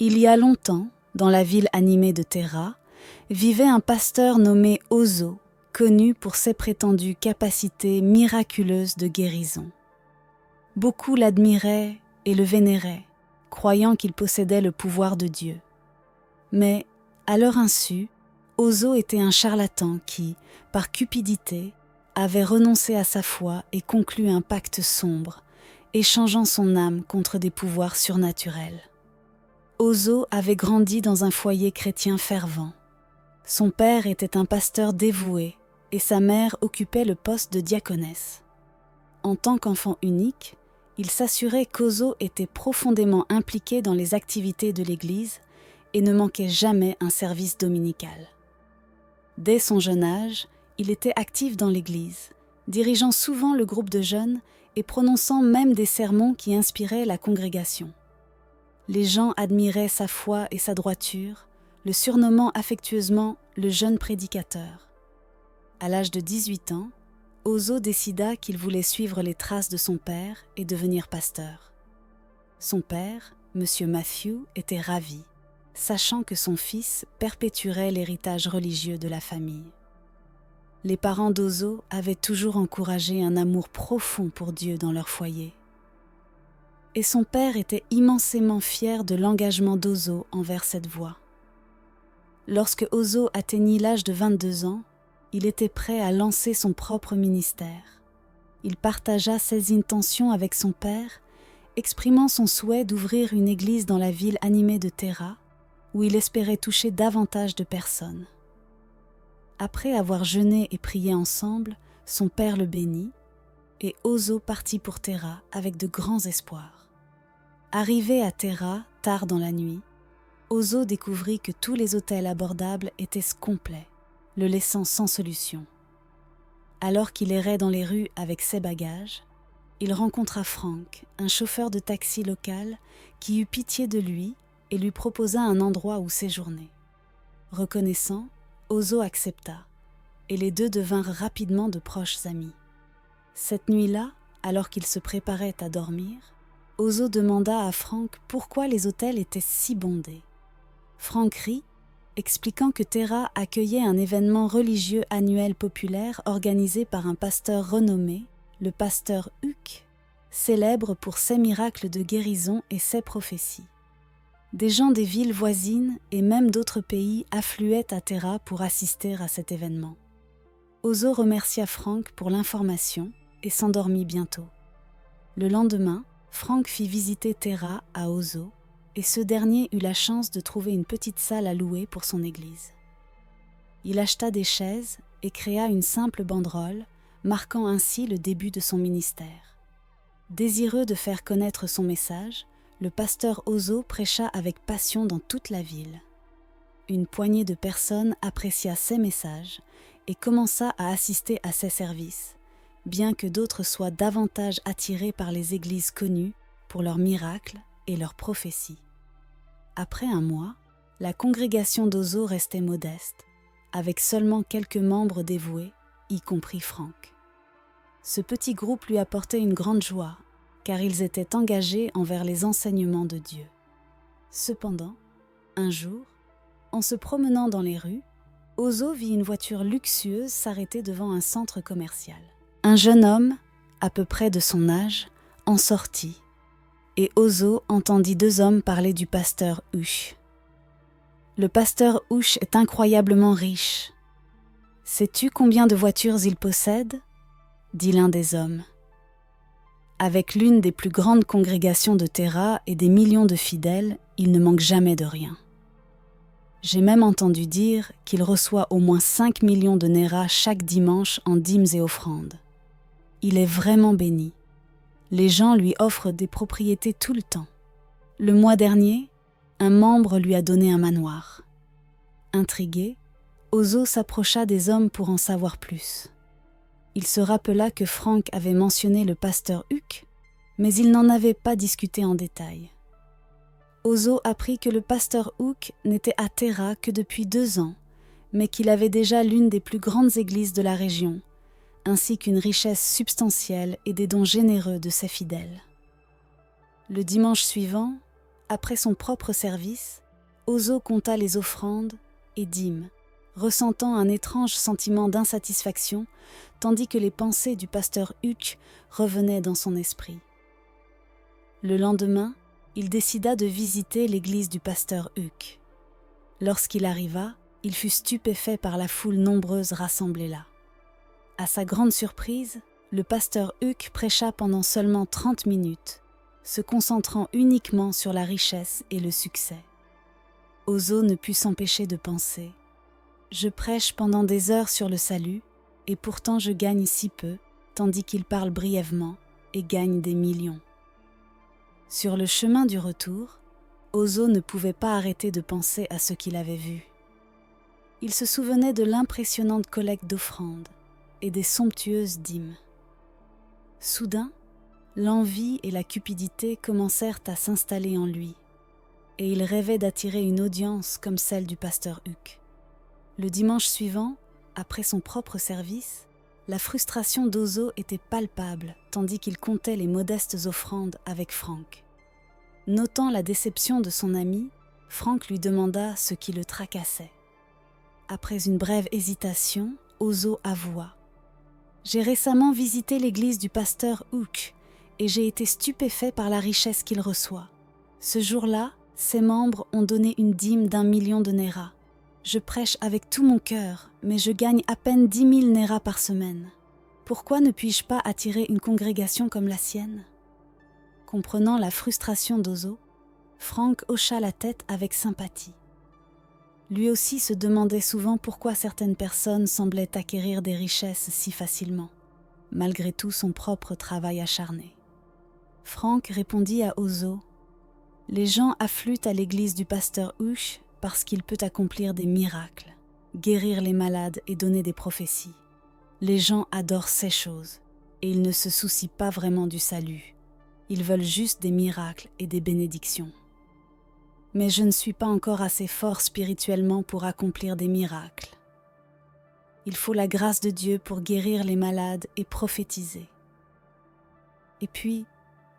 Il y a longtemps, dans la ville animée de Terra, vivait un pasteur nommé Ozo, connu pour ses prétendues capacités miraculeuses de guérison. Beaucoup l'admiraient et le vénéraient, croyant qu'il possédait le pouvoir de Dieu. Mais, à leur insu, Ozo était un charlatan qui, par cupidité, avait renoncé à sa foi et conclu un pacte sombre, échangeant son âme contre des pouvoirs surnaturels. Ozo avait grandi dans un foyer chrétien fervent. Son père était un pasteur dévoué et sa mère occupait le poste de diaconesse. En tant qu'enfant unique, il s'assurait qu'Ozo était profondément impliqué dans les activités de l'Église et ne manquait jamais un service dominical. Dès son jeune âge, il était actif dans l'Église, dirigeant souvent le groupe de jeunes et prononçant même des sermons qui inspiraient la congrégation. Les gens admiraient sa foi et sa droiture, le surnommant affectueusement le jeune prédicateur. À l'âge de 18 ans, Ozo décida qu'il voulait suivre les traces de son père et devenir pasteur. Son père, M. Matthew, était ravi, sachant que son fils perpétuerait l'héritage religieux de la famille. Les parents d'Ozo avaient toujours encouragé un amour profond pour Dieu dans leur foyer. Et son père était immensément fier de l'engagement d'Ozo envers cette voie. Lorsque Ozo atteignit l'âge de 22 ans, il était prêt à lancer son propre ministère. Il partagea ses intentions avec son père, exprimant son souhait d'ouvrir une église dans la ville animée de Terra, où il espérait toucher davantage de personnes. Après avoir jeûné et prié ensemble, son père le bénit, et Ozo partit pour Terra avec de grands espoirs. Arrivé à Terra, tard dans la nuit, Ozo découvrit que tous les hôtels abordables étaient complets, le laissant sans solution. Alors qu'il errait dans les rues avec ses bagages, il rencontra Frank, un chauffeur de taxi local qui eut pitié de lui et lui proposa un endroit où séjourner. Reconnaissant, Ozo accepta, et les deux devinrent rapidement de proches amis. Cette nuit-là, alors qu'ils se préparaient à dormir, Ozo demanda à Frank pourquoi les hôtels étaient si bondés. Frank rit, expliquant que Terra accueillait un événement religieux annuel populaire organisé par un pasteur renommé, le pasteur Huck, célèbre pour ses miracles de guérison et ses prophéties. Des gens des villes voisines et même d'autres pays affluaient à Terra pour assister à cet événement. Ozo remercia Frank pour l'information et s'endormit bientôt. Le lendemain, Frank fit visiter Terra à Ozo et ce dernier eut la chance de trouver une petite salle à louer pour son église. Il acheta des chaises et créa une simple banderole, marquant ainsi le début de son ministère. Désireux de faire connaître son message, le pasteur Ozo prêcha avec passion dans toute la ville. Une poignée de personnes apprécia ses messages et commença à assister à ses services, bien que d'autres soient davantage attirés par les églises connues pour leurs miracles et leurs prophéties. Après un mois, la congrégation d'Ozo restait modeste, avec seulement quelques membres dévoués, y compris Frank. Ce petit groupe lui apportait une grande joie, car ils étaient engagés envers les enseignements de Dieu. Cependant, un jour, en se promenant dans les rues, Ozo vit une voiture luxueuse s'arrêter devant un centre commercial. Un jeune homme, à peu près de son âge, en sortit, et Ozo entendit deux hommes parler du pasteur Huch. Le pasteur Huch est incroyablement riche. Sais-tu combien de voitures il possède ? Dit l'un des hommes. Avec l'une des plus grandes congrégations de Terra et des millions de fidèles, il ne manque jamais de rien. J'ai même entendu dire qu'il reçoit au moins 5 millions de néras chaque dimanche en dîmes et offrandes. Il est vraiment béni. Les gens lui offrent des propriétés tout le temps. Le mois dernier, un membre lui a donné un manoir. Intrigué, Ozo s'approcha des hommes pour en savoir plus. Il se rappela que Frank avait mentionné le pasteur Huck, mais il n'en avait pas discuté en détail. Ozo apprit que le pasteur Huck n'était à Terra que depuis 2 ans, mais qu'il avait déjà l'une des plus grandes églises de la région, ainsi qu'une richesse substantielle et des dons généreux de ses fidèles. Le dimanche suivant, Après son propre service, Ozo compta les offrandes et dîmes, ressentant un étrange sentiment d'insatisfaction, tandis que les pensées du pasteur Huck revenaient dans son esprit. Le lendemain, il décida de visiter l'église du pasteur Huck. Lorsqu'il arriva, il fut stupéfait par la foule nombreuse rassemblée là. À sa grande surprise, le pasteur Huck prêcha pendant seulement 30 minutes, se concentrant uniquement sur la richesse et le succès. Ozo ne put s'empêcher de penser « Je prêche pendant des heures sur le salut, et pourtant je gagne si peu, tandis qu'il parle brièvement et gagne des millions. » Sur le chemin du retour, Ozo ne pouvait pas arrêter de penser à ce qu'il avait vu. Il se souvenait de l'impressionnante collecte d'offrandes et des somptueuses dîmes. Soudain, l'envie et la cupidité commencèrent à s'installer en lui, et il rêvait d'attirer une audience comme celle du pasteur Huck. Le dimanche suivant, après son propre service, la frustration d'Ozo était palpable, tandis qu'il comptait les modestes offrandes avec Frank. Notant la déception de son ami, Frank lui demanda ce qui le tracassait. Après une brève hésitation, Ozo avoua. « J'ai récemment visité l'église du pasteur Huck et j'ai été stupéfait par la richesse qu'il reçoit. Ce jour-là, ses membres ont donné une dîme d'1 million de néras. Je prêche avec tout mon cœur, mais je gagne à peine 10 000 néras par semaine. Pourquoi ne puis-je pas attirer une congrégation comme la sienne ?» Comprenant la frustration d'Ozo, Frank hocha la tête avec sympathie. Lui aussi se demandait souvent pourquoi certaines personnes semblaient acquérir des richesses si facilement, malgré tout son propre travail acharné. Frank répondit à Ozo « Les gens affluent à l'église du pasteur Huck parce qu'il peut accomplir des miracles, guérir les malades et donner des prophéties. Les gens adorent ces choses, et ils ne se soucient pas vraiment du salut. Ils veulent juste des miracles et des bénédictions. Mais je ne suis pas encore assez fort spirituellement pour accomplir des miracles. Il faut la grâce de Dieu pour guérir les malades et prophétiser. Et puis,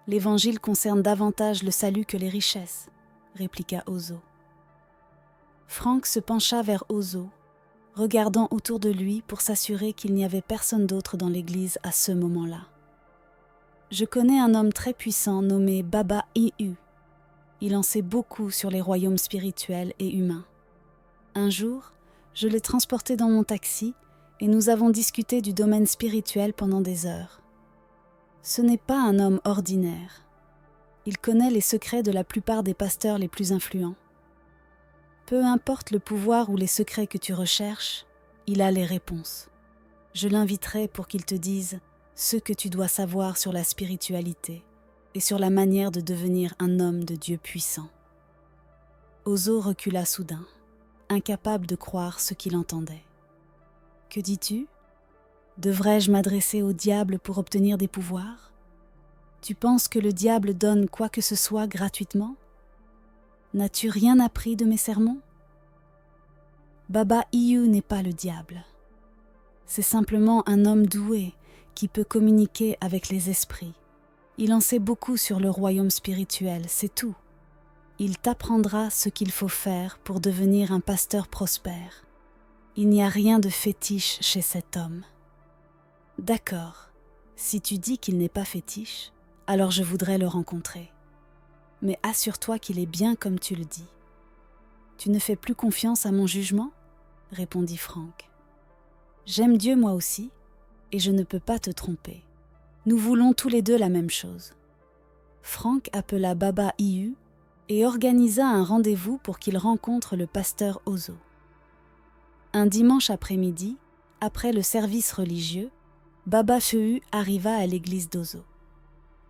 l'Évangile concerne davantage le salut que les richesses, répliqua Ozo. Frank se pencha vers Ozo, regardant autour de lui pour s'assurer qu'il n'y avait personne d'autre dans l'église à ce moment-là. « Je connais un homme très puissant nommé Baba Ihu. Il en sait beaucoup sur les royaumes spirituels et humains. Un jour, je l'ai transporté dans mon taxi et nous avons discuté du domaine spirituel pendant des heures. Ce n'est pas un homme ordinaire. Il connaît les secrets de la plupart des pasteurs les plus influents. Peu importe le pouvoir ou les secrets que tu recherches, il a les réponses. Je l'inviterai pour qu'il te dise ce que tu dois savoir sur la spiritualité et sur la manière de devenir un homme de Dieu puissant. » Ozo recula soudain, incapable de croire ce qu'il entendait. « Que dis-tu ? Devrais-je m'adresser au diable pour obtenir des pouvoirs ? Tu penses que le diable donne quoi que ce soit gratuitement ? N'as-tu rien appris de mes sermons ? Baba Ihu n'est pas le diable. C'est simplement un homme doué qui peut communiquer avec les esprits. Il en sait beaucoup sur le royaume spirituel, c'est tout. Il t'apprendra ce qu'il faut faire pour devenir un pasteur prospère. Il n'y a rien de fétiche chez cet homme. » « D'accord, si tu dis qu'il n'est pas fétiche, alors je voudrais le rencontrer. Mais assure-toi qu'il est bien comme tu le dis. »« Tu ne fais plus confiance à mon jugement ?» répondit Frank. « J'aime Dieu moi aussi, et je ne peux pas te tromper. Nous voulons tous les deux la même chose. » Frank appela Baba Ihu et organisa un rendez-vous pour qu'il rencontre le pasteur Ozo. Un dimanche après-midi, après le service religieux, Baba Ihu arriva à l'église d'Ozo.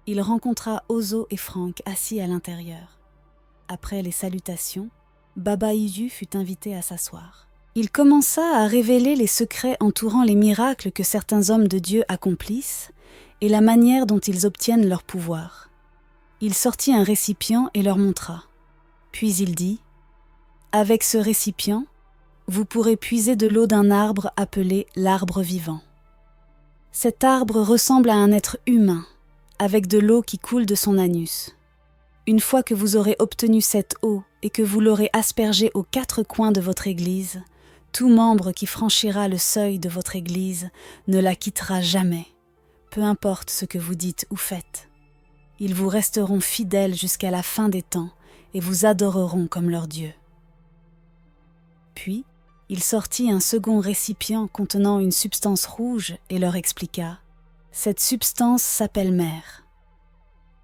Il rencontra Ozo et Frank assis à l'intérieur. Après les salutations, Baba Ihu fut invité à s'asseoir. Il commença à révéler les secrets entourant les miracles que certains hommes de Dieu accomplissent et la manière dont ils obtiennent leur pouvoir. Il sortit un récipient et leur montra. Puis il dit « Avec ce récipient, vous pourrez puiser de l'eau d'un arbre appelé l'arbre vivant. Cet arbre ressemble à un être humain, avec de l'eau qui coule de son anus. Une fois que vous aurez obtenu cette eau et que vous l'aurez aspergée aux 4 coins de votre église, tout membre qui franchira le seuil de votre église ne la quittera jamais, peu importe ce que vous dites ou faites. Ils vous resteront fidèles jusqu'à la fin des temps et vous adoreront comme leur Dieu. » Puis, il sortit un second récipient contenant une substance rouge et leur expliqua : « Cette substance s'appelle myrrhe.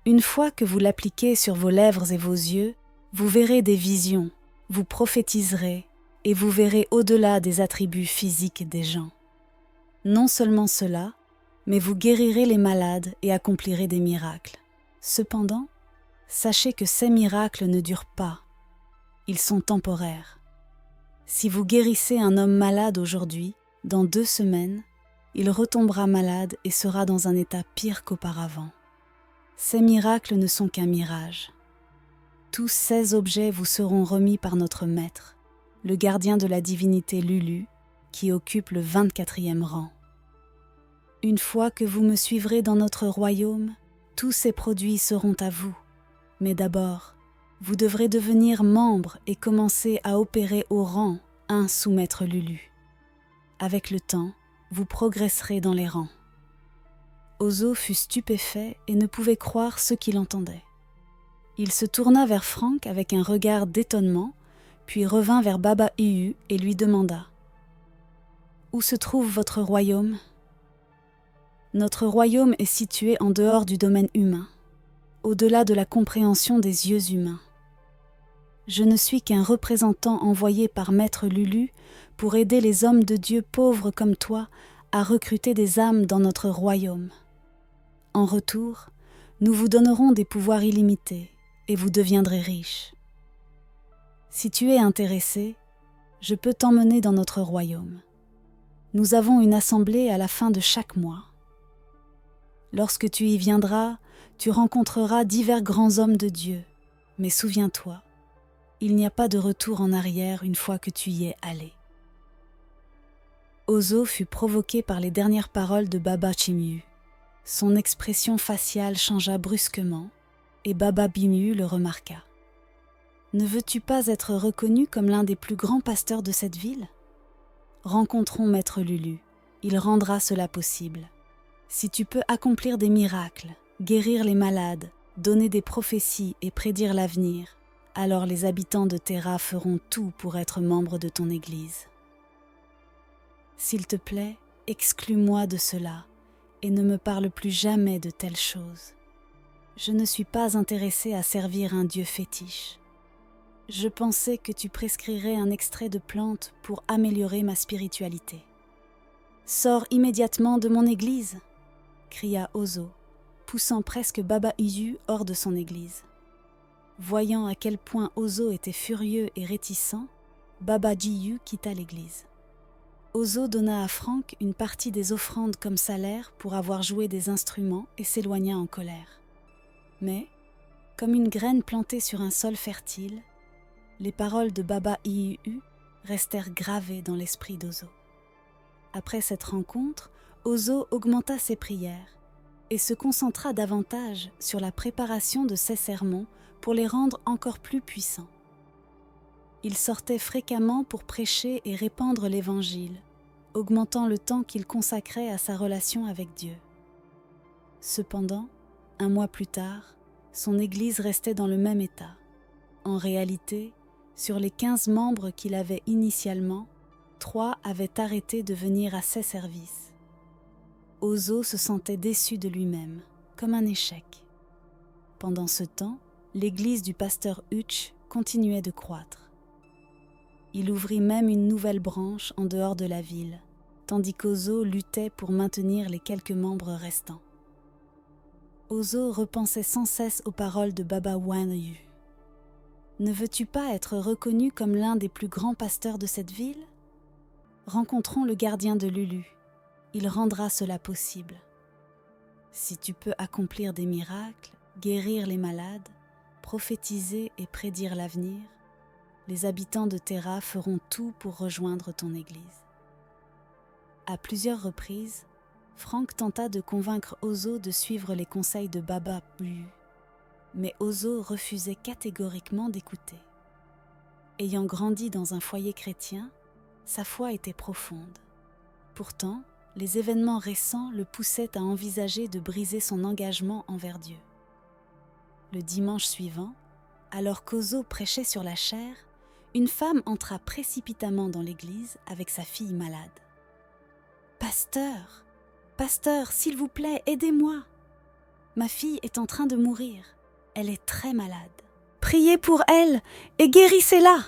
Une fois que vous l'appliquez sur vos lèvres et vos yeux, vous verrez des visions, vous prophétiserez et vous verrez au-delà des attributs physiques des gens. Non seulement cela, mais vous guérirez les malades et accomplirez des miracles. Cependant, sachez que ces miracles ne durent pas. Ils sont temporaires. Si vous guérissez un homme malade aujourd'hui, dans 2 semaines, il retombera malade et sera dans un état pire qu'auparavant. Ces miracles ne sont qu'un mirage. Tous ces objets vous seront remis par notre maître, le gardien de la divinité Lulu, qui occupe le 24e rang. Une fois que vous me suivrez dans notre royaume, tous ces produits seront à vous. Mais d'abord, vous devrez devenir membre et commencer à opérer au rang 1 sous maître Lulu. Avec le temps, vous progresserez dans les rangs. » Ozo fut stupéfait et ne pouvait croire ce qu'il entendait. Il se tourna vers Frank avec un regard d'étonnement, puis revint vers Baba Hiyu et lui demanda : « Où se trouve votre royaume ? » ?»« Notre royaume est situé en dehors du domaine humain, au-delà de la compréhension des yeux humains. Je ne suis qu'un représentant envoyé par Maître Lulu pour aider les hommes de Dieu pauvres comme toi à recruter des âmes dans notre royaume. En retour, nous vous donnerons des pouvoirs illimités et vous deviendrez riches. Si tu es intéressé, je peux t'emmener dans notre royaume. Nous avons une assemblée à la fin de chaque mois. Lorsque tu y viendras, tu rencontreras divers grands hommes de Dieu, mais souviens-toi, il n'y a pas de retour en arrière une fois que tu y es allé. » Ozo fut provoqué par les dernières paroles de Baba Chimyu. Son expression faciale changea brusquement et Baba Bimyu le remarqua. « Ne veux-tu pas être reconnu comme l'un des plus grands pasteurs de cette ville ? Rencontrons Maître Lulu, il rendra cela possible. Si tu peux accomplir des miracles, guérir les malades, donner des prophéties et prédire l'avenir, alors les habitants de Terra feront tout pour être membres de ton Église. S'il te plaît, exclus-moi de cela et ne me parle plus jamais de telles choses. Je ne suis pas intéressée à servir un dieu fétiche. Je pensais que tu prescrirais un extrait de plante pour améliorer ma spiritualité. Sors immédiatement de mon église !» cria Ozo, poussant presque Baba Hiyu hors de son église. Voyant à quel point Ozo était furieux et réticent, Baba Jiyu quitta l'église. Ozo donna à Frank une partie des offrandes comme salaire pour avoir joué des instruments et s'éloigna en colère. Mais, comme une graine plantée sur un sol fertile, les paroles de Baba Hiyu restèrent gravées dans l'esprit d'Ozo. Après cette rencontre, Ozo augmenta ses prières et se concentra davantage sur la préparation de ses sermons pour les rendre encore plus puissants. Il sortait fréquemment pour prêcher et répandre l'Évangile, augmentant le temps qu'il consacrait à sa relation avec Dieu. Cependant, 1 mois plus tard, son église restait dans le même état. En réalité, sur les 15 membres qu'il avait initialement, 3 avaient arrêté de venir à ses services. Ozo se sentait déçu de lui-même, comme un échec. Pendant ce temps, l'église du pasteur Hutch continuait de croître. Il ouvrit même une nouvelle branche en dehors de la ville, tandis qu'Ozo luttait pour maintenir les quelques membres restants. Ozo repensait sans cesse aux paroles de Baba Wanyu. « Ne veux-tu pas être reconnu comme l'un des plus grands pasteurs de cette ville ? Rencontrons le gardien de Lulu. Il rendra cela possible. Si tu peux accomplir des miracles, guérir les malades, prophétiser et prédire l'avenir, les habitants de Terra feront tout pour rejoindre ton église. » À plusieurs reprises, Frank tenta de convaincre Ozo de suivre les conseils de Baba Buu. mais Ozo refusait catégoriquement d'écouter. Ayant grandi dans un foyer chrétien, sa foi était profonde. Pourtant, les événements récents le poussaient à envisager de briser son engagement envers Dieu. Le dimanche suivant, alors qu'Ozo prêchait sur la chair, une femme entra précipitamment dans l'église avec sa fille malade. « Pasteur, pasteur, s'il vous plaît, aidez-moi. Ma fille est en train de mourir. Elle est très malade. Priez pour elle et guérissez-la !»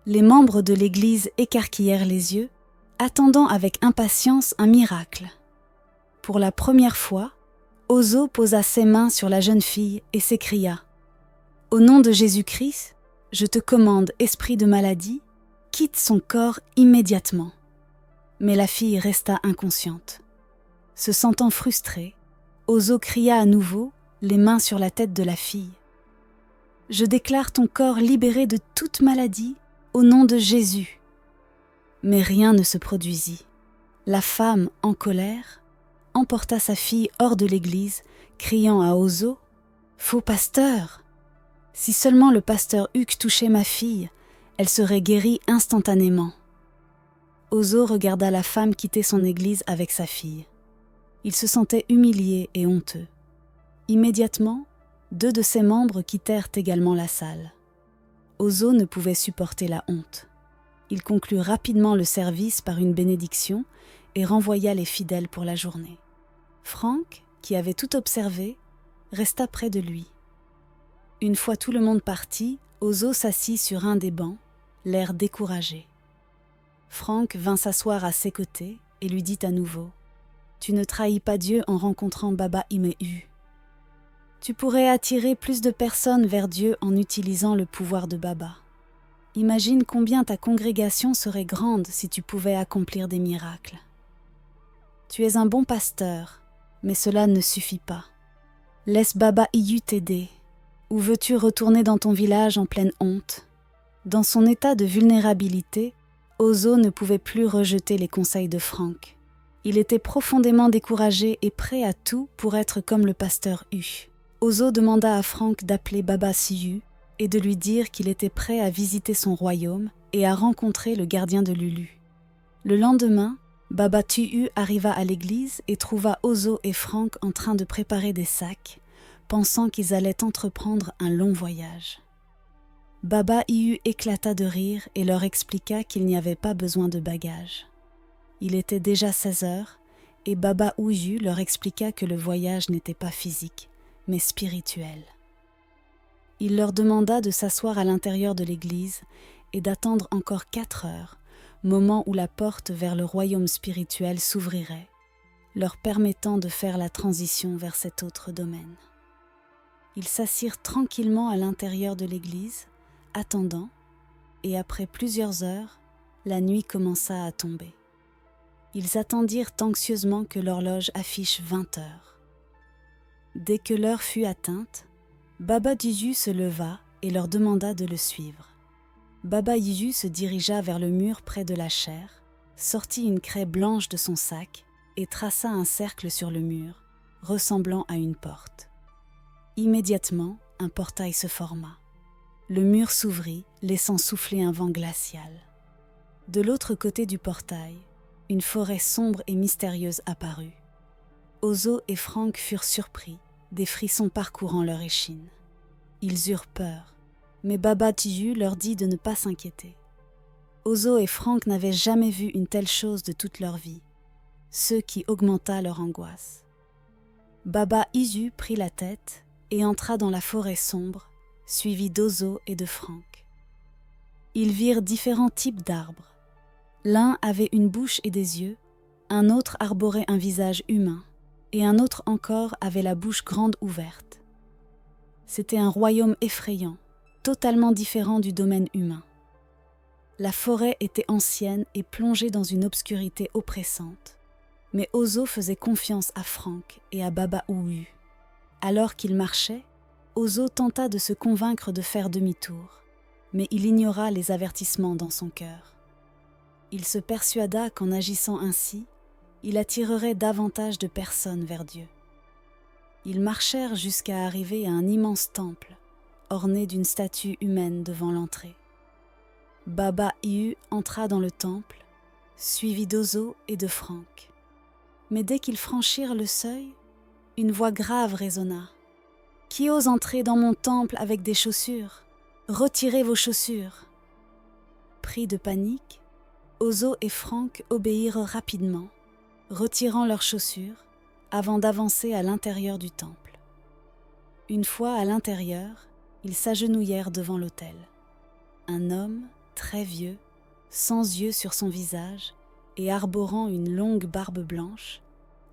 Les membres de l'église écarquillèrent les yeux, attendant avec impatience un miracle. Pour la première fois, Ozo posa ses mains sur la jeune fille et s'écria « Au nom de Jésus-Christ, je te commande, esprit de maladie, quitte son corps immédiatement. » Mais la fille resta inconsciente. Se sentant frustrée, Ozo cria à nouveau, les mains sur la tête de la fille. « Je déclare ton corps libéré de toute maladie au nom de Jésus. » Mais rien ne se produisit. La femme, en colère, emporta sa fille hors de l'église, criant à Ozo « Faux pasteur ! Si seulement le pasteur Huck touchait ma fille, elle serait guérie instantanément. » Ozo regarda la femme quitter son église avec sa fille. Il se sentait humilié et honteux. Immédiatement, 2 de ses membres quittèrent également la salle. Ozo ne pouvait supporter la honte. Il conclut rapidement le service par une bénédiction et renvoya les fidèles pour la journée. Frank, qui avait tout observé, resta près de lui. Une fois tout le monde parti, Ozo s'assit sur un des bancs, l'air découragé. Frank vint s'asseoir à ses côtés et lui dit à nouveau « Tu ne trahis pas Dieu en rencontrant Baba Imeu. Tu pourrais attirer plus de personnes vers Dieu en utilisant le pouvoir de Baba. Imagine combien ta congrégation serait grande si tu pouvais accomplir des miracles. Tu es un bon pasteur, mais cela ne suffit pas. Laisse Baba Iyu t'aider. Ou veux-tu retourner dans ton village en pleine honte ?» Dans son état de vulnérabilité, Ozo ne pouvait plus rejeter les conseils de Frank. Il était profondément découragé et prêt à tout pour être comme le pasteur Hu. Ozo demanda à Frank d'appeler Baba Siyu et de lui dire qu'il était prêt à visiter son royaume et à rencontrer le gardien de Lulu. Le lendemain, Baba Tiyu arriva à l'église et trouva Ozo et Frank en train de préparer des sacs, pensant qu'ils allaient entreprendre un long voyage. Baba Iyu éclata de rire et leur expliqua qu'il n'y avait pas besoin de bagages. Il était déjà 16 heures et Baba Uyu leur expliqua que le voyage n'était pas physique, mais spirituel. Il leur demanda de s'asseoir à l'intérieur de l'église et d'attendre encore 4 heures, moment où la porte vers le royaume spirituel s'ouvrirait, leur permettant de faire la transition vers cet autre domaine. Ils s'assirent tranquillement à l'intérieur de l'église, attendant, et après plusieurs heures, la nuit commença à tomber. Ils attendirent anxieusement que l'horloge affiche 20 heures. Dès que l'heure fut atteinte, Baba Tiyu se leva et leur demanda de le suivre. Baba Tiyu se dirigea vers le mur près de la chaire, sortit une craie blanche de son sac et traça un cercle sur le mur, ressemblant à une porte. Immédiatement, un portail se forma. Le mur s'ouvrit, laissant souffler un vent glacial. De l'autre côté du portail, une forêt sombre et mystérieuse apparut. Ozo et Frank furent surpris, des frissons parcourant leur échine. Ils eurent peur, mais Baba Tiyu leur dit de ne pas s'inquiéter. Ozo et Frank n'avaient jamais vu une telle chose de toute leur vie, ce qui augmenta leur angoisse. Baba Iyu prit la tête et entra dans la forêt sombre, suivi d'Ozo et de Frank. Ils virent différents types d'arbres. L'un avait une bouche et des yeux, un autre arborait un visage humain, et un autre encore avait la bouche grande ouverte. C'était un royaume effrayant, totalement différent du domaine humain. La forêt était ancienne et plongée dans une obscurité oppressante, mais Ozo faisait confiance à Frank et à Baba Uyu. Alors qu'il marchait, Ozo tenta de se convaincre de faire demi-tour, mais il ignora les avertissements dans son cœur. Il se persuada qu'en agissant ainsi, il attirerait davantage de personnes vers Dieu. Ils marchèrent jusqu'à arriver à un immense temple, orné d'une statue humaine devant l'entrée. Baba Ihu entra dans le temple, suivi d'Ozo et de Franck. Mais dès qu'ils franchirent le seuil, une voix grave résonna. « Qui ose entrer dans mon temple avec des chaussures ? Retirez vos chaussures !» Pris de panique, Ozo et Franck obéirent rapidement, retirant leurs chaussures avant d'avancer à l'intérieur du temple. Une fois à l'intérieur, ils s'agenouillèrent devant l'autel. Un homme, très vieux, sans yeux sur son visage et arborant une longue barbe blanche,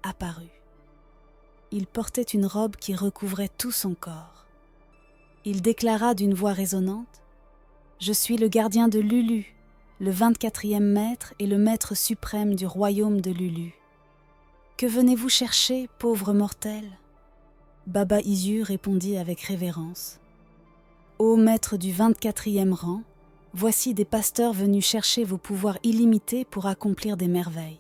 apparut. Il portait une robe qui recouvrait tout son corps. Il déclara d'une voix résonnante : « Je suis le gardien de Lulu, le 24e maître et le maître suprême du royaume de Lulu. Que venez-vous chercher, pauvre mortel ?» Baba Ihu répondit avec révérence : « Ô maître du 24e rang, voici des pasteurs venus chercher vos pouvoirs illimités pour accomplir des merveilles.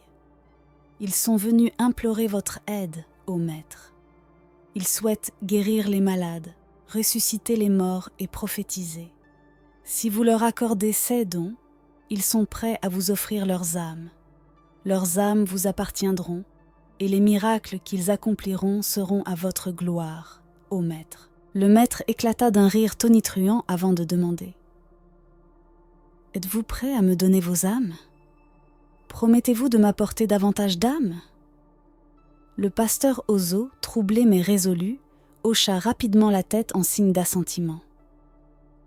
Ils sont venus implorer votre aide, ô maître. Ils souhaitent guérir les malades, ressusciter les morts et prophétiser. Si vous leur accordez ces dons, ils sont prêts à vous offrir leurs âmes. Leurs âmes vous appartiendront, et les miracles qu'ils accompliront seront à votre gloire, ô maître. » Le maître éclata d'un rire tonitruant avant de demander : « Êtes-vous prêt à me donner vos âmes ? Promettez-vous de m'apporter davantage d'âmes ?» Le pasteur Ozo, troublé mais résolu, hocha rapidement la tête en signe d'assentiment.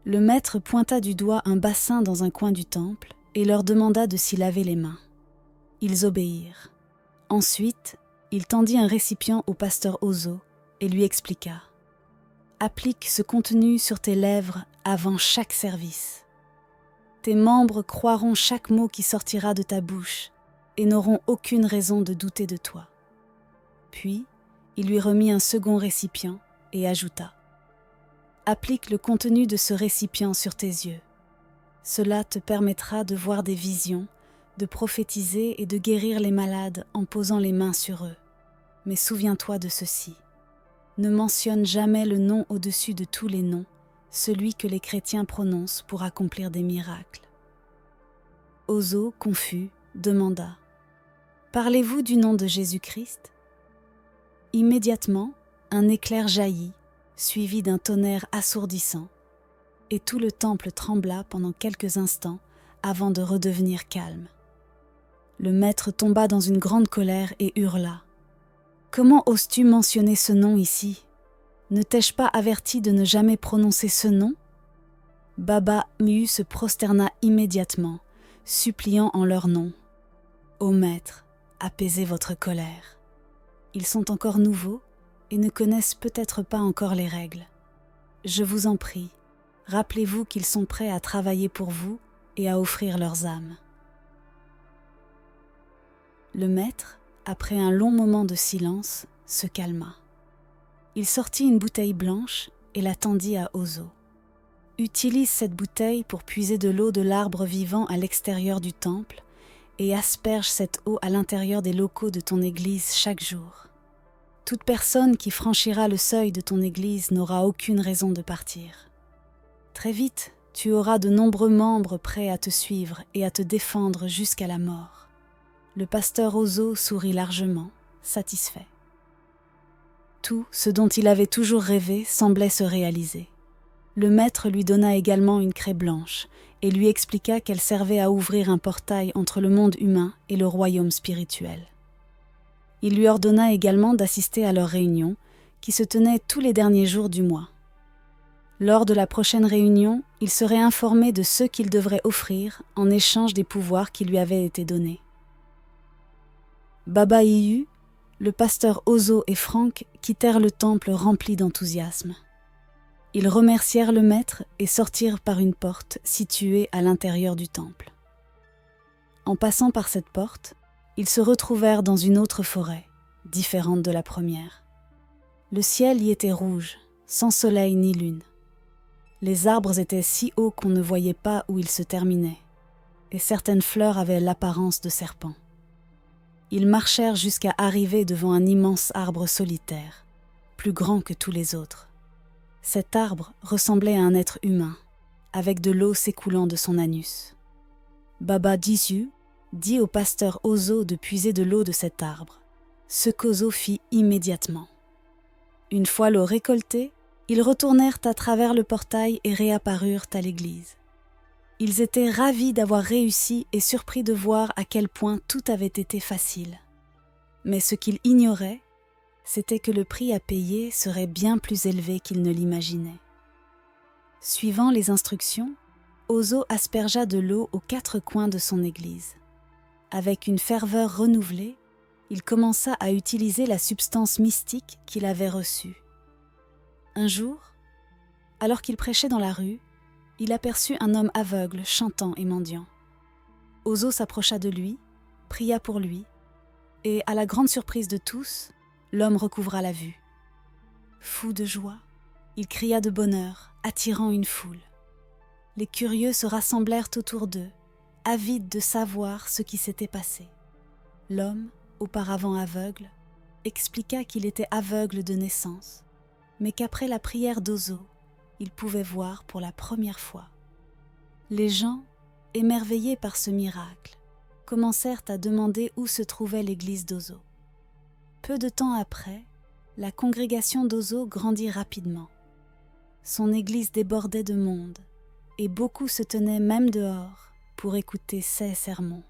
Le maître pointa du doigt un bassin dans un coin du temple et leur demanda de s'y laver les mains. Ils obéirent. Ensuite, il tendit un récipient au pasteur Ozo et lui expliqua : « Applique ce contenu sur tes lèvres avant chaque service. Tes membres croiront chaque mot qui sortira de ta bouche et n'auront aucune raison de douter de toi. » Puis, il lui remit un second récipient et ajouta : « Applique le contenu de ce récipient sur tes yeux. Cela te permettra de voir des visions, de prophétiser et de guérir les malades en posant les mains sur eux. Mais souviens-toi de ceci. Ne mentionne jamais le nom au-dessus de tous les noms, celui que les chrétiens prononcent pour accomplir des miracles. » Ozo, confus, demanda : « Parlez-vous du nom de Jésus-Christ ?» Immédiatement, un éclair jaillit, suivi d'un tonnerre assourdissant, et tout le temple trembla pendant quelques instants avant de redevenir calme. Le maître tomba dans une grande colère et hurla : « Comment oses-tu mentionner ce nom ici ? Ne t'ai-je pas averti de ne jamais prononcer ce nom ?» Baba Ihu se prosterna immédiatement, suppliant en leur nom : « Ô maître, apaisez votre colère. Ils sont encore nouveaux et ne connaissent peut-être pas encore les règles. Je vous en prie, rappelez-vous qu'ils sont prêts à travailler pour vous et à offrir leurs âmes. » Le maître, après un long moment de silence, se calma. Il sortit une bouteille blanche et la tendit à Ozo. « Utilise cette bouteille pour puiser de l'eau de l'arbre vivant à l'extérieur du temple et asperge cette eau à l'intérieur des locaux de ton église chaque jour. Toute personne qui franchira le seuil de ton église n'aura aucune raison de partir. Très vite, tu auras de nombreux membres prêts à te suivre et à te défendre jusqu'à la mort. » Le pasteur Ozo sourit largement, satisfait. Tout ce dont il avait toujours rêvé semblait se réaliser. Le maître lui donna également une craie blanche et lui expliqua qu'elle servait à ouvrir un portail entre le monde humain et le royaume spirituel. Il lui ordonna également d'assister à leur réunion, qui se tenait tous les derniers jours du mois. Lors de la prochaine réunion, il serait informé de ce qu'il devrait offrir en échange des pouvoirs qui lui avaient été donnés. Baba Ihu, le pasteur Ozo et Franck quittèrent le temple remplis d'enthousiasme. Ils remercièrent le maître et sortirent par une porte située à l'intérieur du temple. En passant par cette porte, ils se retrouvèrent dans une autre forêt, différente de la première. Le ciel y était rouge, sans soleil ni lune. Les arbres étaient si hauts qu'on ne voyait pas où ils se terminaient, et certaines fleurs avaient l'apparence de serpents. Ils marchèrent jusqu'à arriver devant un immense arbre solitaire, plus grand que tous les autres. Cet arbre ressemblait à un être humain, avec de l'eau s'écoulant de son anus. Baba Disu dit au pasteur Ozo de puiser de l'eau de cet arbre, ce qu'Ozo fit immédiatement. Une fois l'eau récoltée, ils retournèrent à travers le portail et réapparurent à l'église. Ils étaient ravis d'avoir réussi et surpris de voir à quel point tout avait été facile. Mais ce qu'ils ignoraient, c'était que le prix à payer serait bien plus élevé qu'ils ne l'imaginaient. Suivant les instructions, Ozo aspergea de l'eau aux 4 coins de son église. Avec une ferveur renouvelée, il commença à utiliser la substance mystique qu'il avait reçue. Un jour, alors qu'il prêchait dans la rue, il aperçut un homme aveugle chantant et mendiant. Ozo s'approcha de lui, pria pour lui, et à la grande surprise de tous, l'homme recouvra la vue. Fou de joie, il cria de bonheur, attirant une foule. Les curieux se rassemblèrent autour d'eux, avides de savoir ce qui s'était passé. L'homme, auparavant aveugle, expliqua qu'il était aveugle de naissance, mais qu'après la prière d'Ozo, il pouvait voir pour la première fois. Les gens, émerveillés par ce miracle, commencèrent à demander où se trouvait l'église d'Ozo. Peu de temps après, la congrégation d'Ozo grandit rapidement. Son église débordait de monde, et beaucoup se tenaient même dehors pour écouter ses sermons.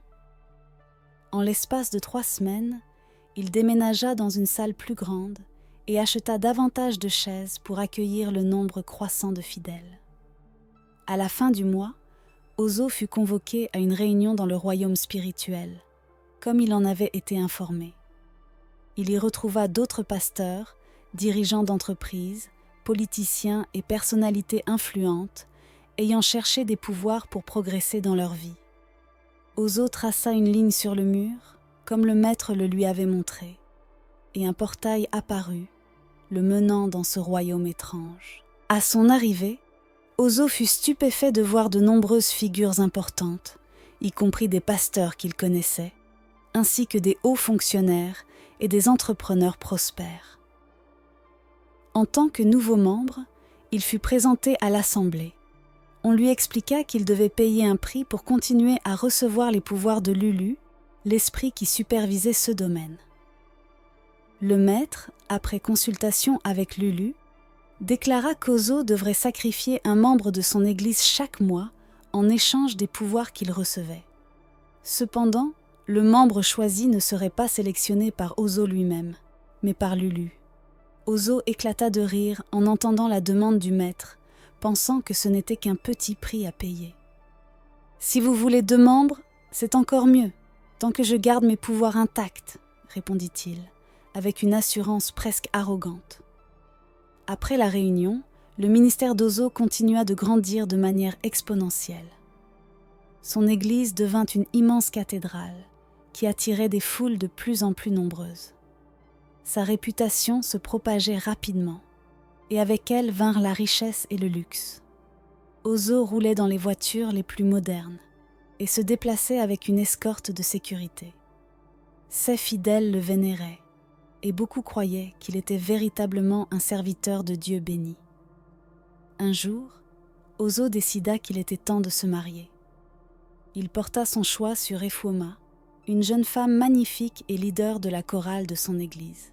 En l'espace de 3 semaines, il déménagea dans une salle plus grande et acheta davantage de chaises pour accueillir le nombre croissant de fidèles. À la fin du mois, Ozo fut convoqué à une réunion dans le royaume spirituel, comme il en avait été informé. Il y retrouva d'autres pasteurs, dirigeants d'entreprises, politiciens et personnalités influentes, ayant cherché des pouvoirs pour progresser dans leur vie. Ozo traça une ligne sur le mur, comme le maître le lui avait montré, et un portail apparut, le menant dans ce royaume étrange. À son arrivée, Ozo fut stupéfait de voir de nombreuses figures importantes, y compris des pasteurs qu'il connaissait, ainsi que des hauts fonctionnaires et des entrepreneurs prospères. En tant que nouveau membre, il fut présenté à l'Assemblée. On lui expliqua qu'il devait payer un prix pour continuer à recevoir les pouvoirs de Lulu, l'esprit qui supervisait ce domaine. Le maître, après consultation avec Lulu, déclara qu'Ozo devrait sacrifier un membre de son église chaque mois en échange des pouvoirs qu'il recevait. Cependant, le membre choisi ne serait pas sélectionné par Ozo lui-même, mais par Lulu. Ozo éclata de rire en entendant la demande du maître, pensant que ce n'était qu'un petit prix à payer. « Si vous voulez 2 membres, c'est encore mieux, tant que je garde mes pouvoirs intacts, » répondit-il, avec une assurance presque arrogante. Après la réunion, le ministère d'Ozo continua de grandir de manière exponentielle. Son église devint une immense cathédrale qui attirait des foules de plus en plus nombreuses. Sa réputation se propageait rapidement, et avec elle vinrent la richesse et le luxe. Ozo roulait dans les voitures les plus modernes et se déplaçait avec une escorte de sécurité. Ses fidèles le vénéraient, et beaucoup croyaient qu'il était véritablement un serviteur de Dieu béni. Un jour, Ozo décida qu'il était temps de se marier. Il porta son choix sur Efuoma, une jeune femme magnifique et leader de la chorale de son église.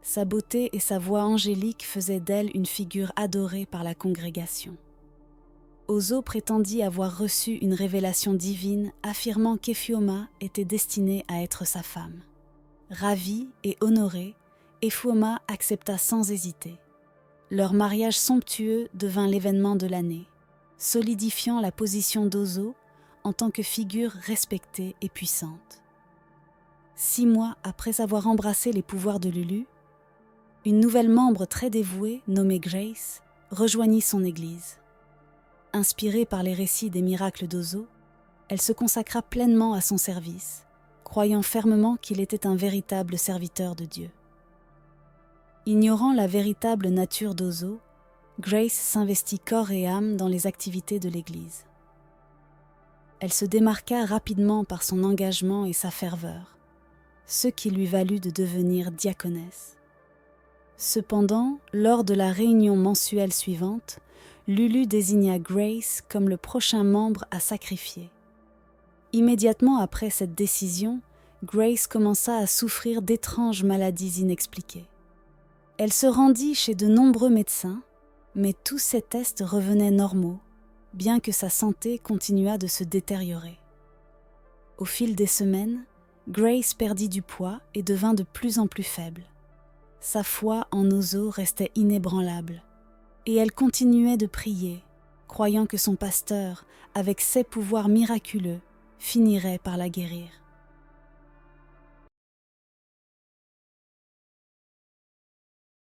Sa beauté et sa voix angélique faisaient d'elle une figure adorée par la congrégation. Ozo prétendit avoir reçu une révélation divine affirmant qu'Efuoma était destinée à être sa femme. Ravi et honoré, Efuoma accepta sans hésiter. Leur mariage somptueux devint l'événement de l'année, solidifiant la position d'Ozo en tant que figure respectée et puissante. 6 mois après avoir embrassé les pouvoirs de Lulu, une nouvelle membre très dévouée, nommée Grace, rejoignit son église. Inspirée par les récits des miracles d'Ozo, elle se consacra pleinement à son service, croyant fermement qu'il était un véritable serviteur de Dieu. Ignorant la véritable nature d'Ozo, Grace s'investit corps et âme dans les activités de l'Église. Elle se démarqua rapidement par son engagement et sa ferveur, ce qui lui valut de devenir diaconesse. Cependant, lors de la réunion mensuelle suivante, Lulu désigna Grace comme le prochain membre à sacrifier. Immédiatement après cette décision, Grace commença à souffrir d'étranges maladies inexpliquées. Elle se rendit chez de nombreux médecins, mais tous ses tests revenaient normaux, bien que sa santé continuât de se détériorer. Au fil des semaines, Grace perdit du poids et devint de plus en plus faible. Sa foi en Ozo restait inébranlable, et elle continuait de prier, croyant que son pasteur, avec ses pouvoirs miraculeux, finirait par la guérir.